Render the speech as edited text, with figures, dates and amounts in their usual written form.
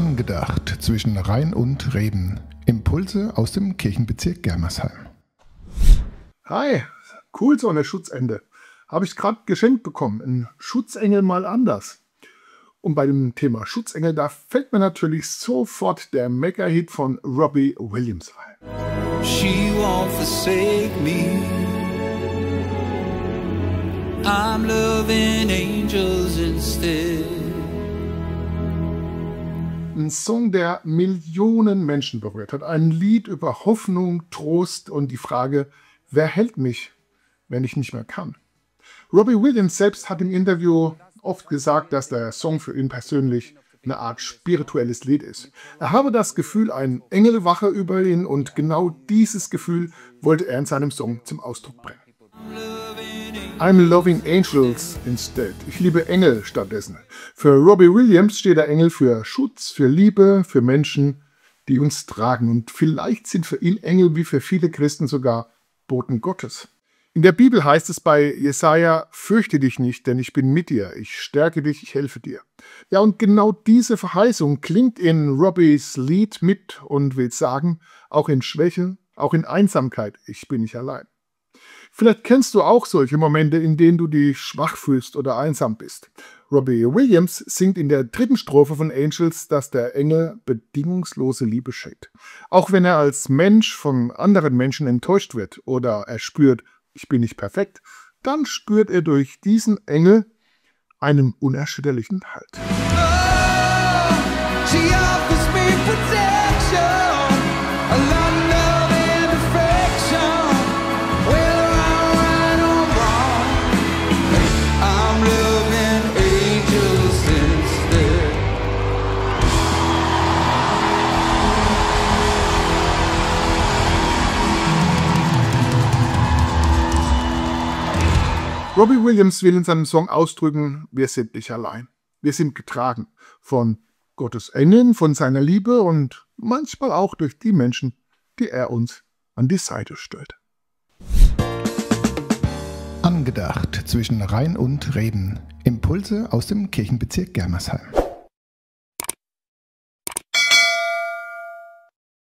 Angedacht zwischen Rhein und Reben. Impulse aus dem Kirchenbezirk Germersheim. Hi, cool, so eine Schutzende. Habe ich gerade geschenkt bekommen. Ein Schutzengel mal anders. Und bei dem Thema Schutzengel, da fällt mir natürlich sofort der Mega-Hit von Robbie Williams ein. She won't forsake me. I'm loving angels instead. Ein Song, der Millionen Menschen berührt hat. Ein Lied über Hoffnung, Trost und die Frage, wer hält mich, wenn ich nicht mehr kann? Robbie Williams selbst hat im Interview oft gesagt, dass der Song für ihn persönlich eine Art spirituelles Lied ist. Er habe das Gefühl, ein Engel wache über ihn, und genau dieses Gefühl wollte er in seinem Song zum Ausdruck bringen. I'm loving angels instead. Ich liebe Engel stattdessen. Für Robbie Williams steht der Engel für Schutz, für Liebe, für Menschen, die uns tragen. Und vielleicht sind für ihn Engel wie für viele Christen sogar Boten Gottes. In der Bibel heißt es bei Jesaja: Fürchte dich nicht, denn ich bin mit dir. Ich stärke dich, ich helfe dir. Ja, und genau diese Verheißung klingt in Robbies Lied mit und will sagen, auch in Schwäche, auch in Einsamkeit, ich bin nicht allein. Vielleicht kennst du auch solche Momente, in denen du dich schwach fühlst oder einsam bist. Robbie Williams singt in der 3. Strophe von Angels, dass der Engel bedingungslose Liebe schenkt. Auch wenn er als Mensch von anderen Menschen enttäuscht wird oder er spürt, ich bin nicht perfekt, dann spürt er durch diesen Engel einen unerschütterlichen Halt. Robbie Williams will in seinem Song ausdrücken, wir sind nicht allein. Wir sind getragen von Gottes Engeln, von seiner Liebe und manchmal auch durch die Menschen, die er uns an die Seite stellt. Angedacht zwischen Rhein und Reben. Impulse aus dem Kirchenbezirk Germersheim.